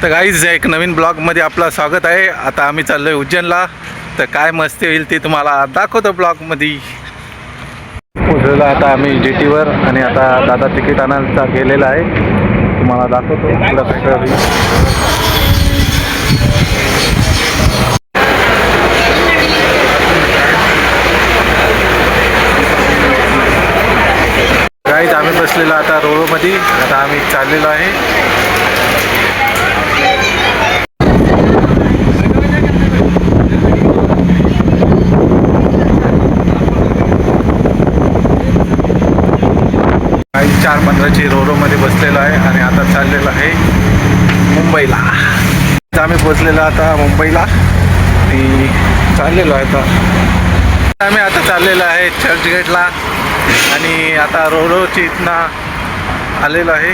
तर गाईज एक नवीन ब्लॉगमध्ये आपलं स्वागत आहे. आता आम्ही चाललो आहे उज्जैनला. तर काय मस्ती होईल ते तुम्हाला दाखवतो ब्लॉगमध्ये. पोचलेलो आता आम्ही GTवर आणि आता दादा तिकीट आणायला गेलेला आहे. तुम्हाला दाखवतो पुढं काय होईल. गाईज आम्ही बसलेलो आता रोडमध्ये. आता आम्ही चाललेलो आहे. काही 4:15ची रोडमध्ये बसलेलो आहे आणि आता चाललेलो आहे मुंबईला. आम्ही पोचलेलो आता मुंबईला आणि चाललेलो आहे आम्ही आता चाललेलो आहे चर्चगेटला आणि आता रोडची इथनं आलेलो आहे.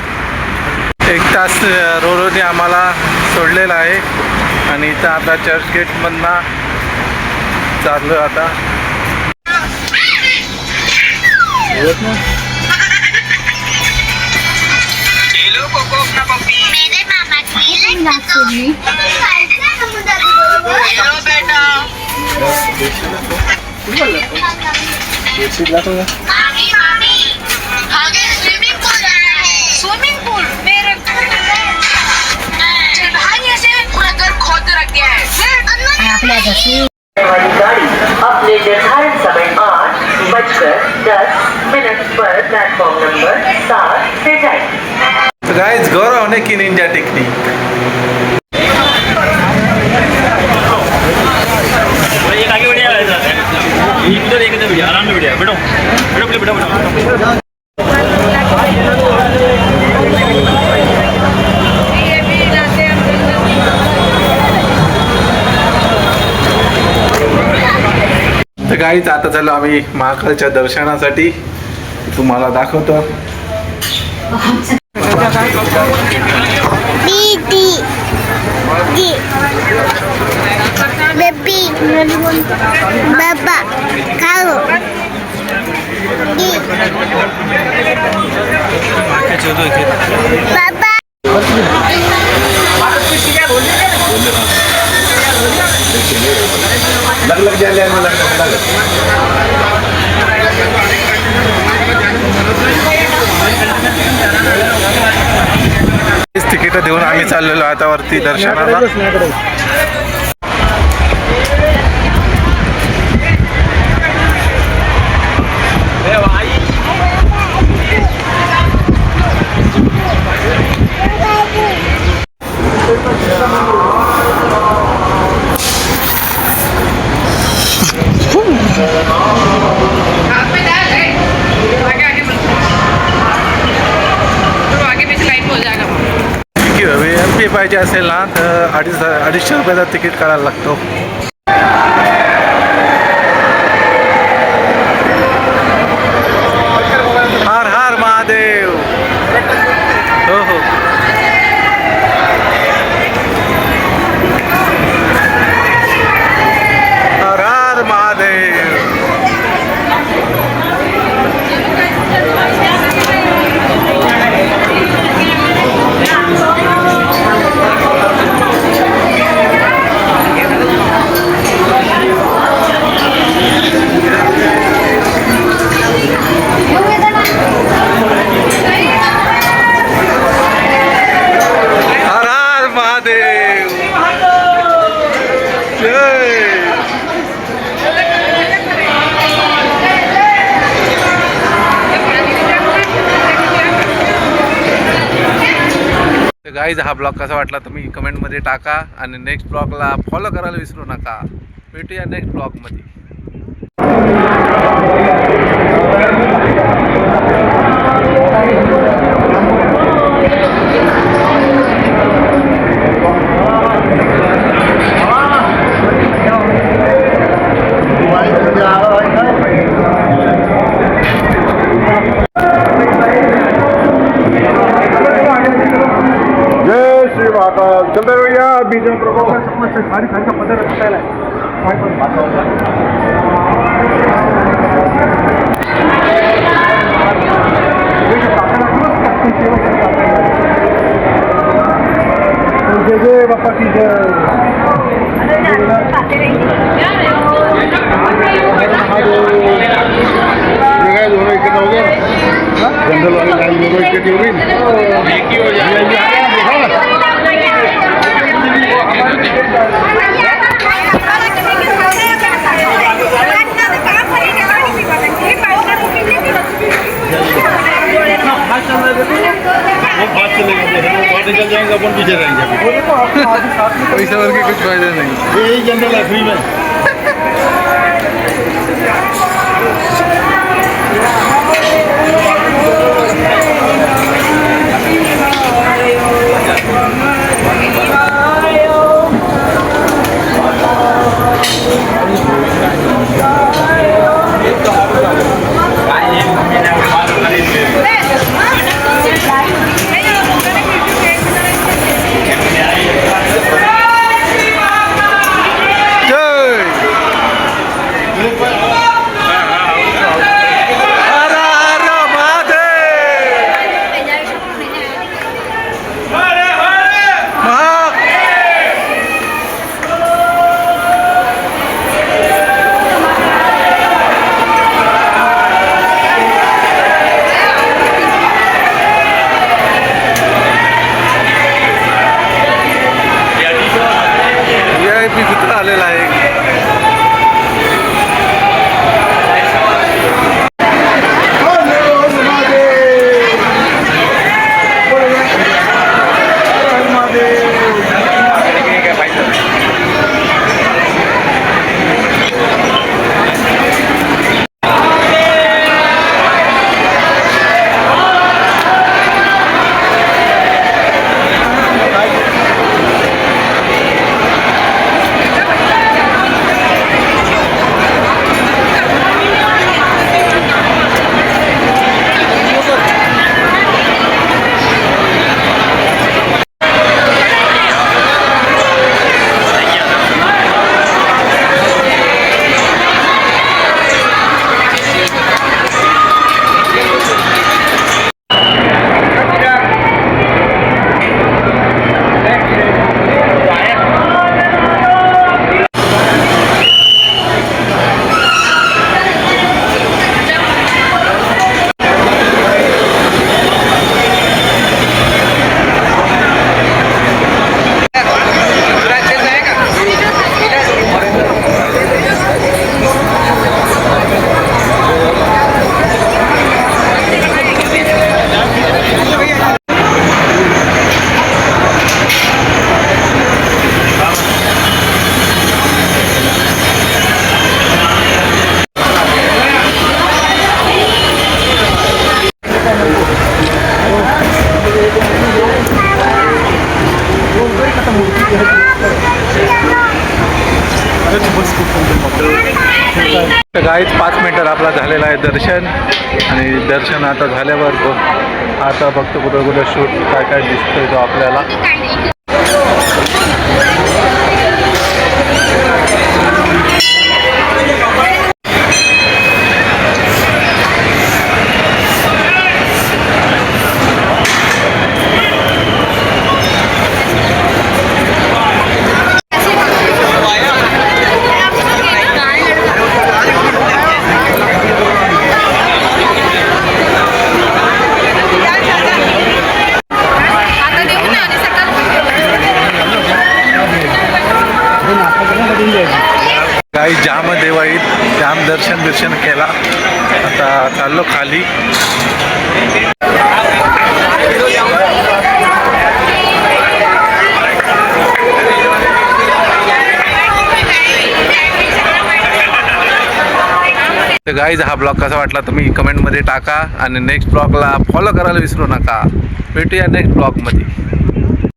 1 तास रोडने आम्हाला सोडलेलं आहे आणि इथं आता चर्चगेटमधनं चाललो आता. मेरे मामा की स्विमिंग पूल मेरे भाई से पूरा घर खोद रखा है. गाड़ी अपने निर्धारित समय 8:10 पर प्लेटफॉर्म नंबर 7 से जाए. गाइस गौरव ने की निंजा टेक्निक. एक आगे बढ़िया इधर एक इधर बढ़िया आराम से बढ़िया बैठो बैठो बैठो बैठो. तर गाईच आता चाललो आम्ही महाकालच्या दर्शनासाठी. तुम्हाला दाखवतो. बाबा खाओ बाबा लग जाए तिकीट देऊन आम्ही चाललेलो आता वरती दर्शनाला. MP पाहिजे असेल ना तर 250 रुपयाचा तिकीट काढायला लागतो. हर हर महादेव. हो हो हर हर महादेव. गाईज हा ब्लॉग कसा वाटला तुम्ही कमेंटमध्ये टाका आणि नेक्स्ट ब्लॉगला फॉलो करायला विसरू नका. भेटूया नेक्स्ट ब्लॉगमध्ये. चलते भैया बीच में समझ सारी का पता रखता है. अपन पीछे रहेंगे पैसा भर के कुछ फायदा नहीं। यही जनरल है फ्री में। आलेला आहे। तर गाईच 5 मिनिटात आपला झालेला आहे दर्शन, आणि दर्शन आता झाल्यावर आता फक्त कुठं कुठं शूट काय काय दिसतोय तो आपल्याला। काही जाम देवाईत जाम दर्शन केला, आता चाललो खाली। तर गाईज हा ब्लॉग कसा वाटला तुम्ही कमेंटमध्ये टाका, आणि नेक्स्ट ब्लॉगला फॉलो करायला विसरू नका। भेटूया नेक्स्ट ब्लॉगमध्ये।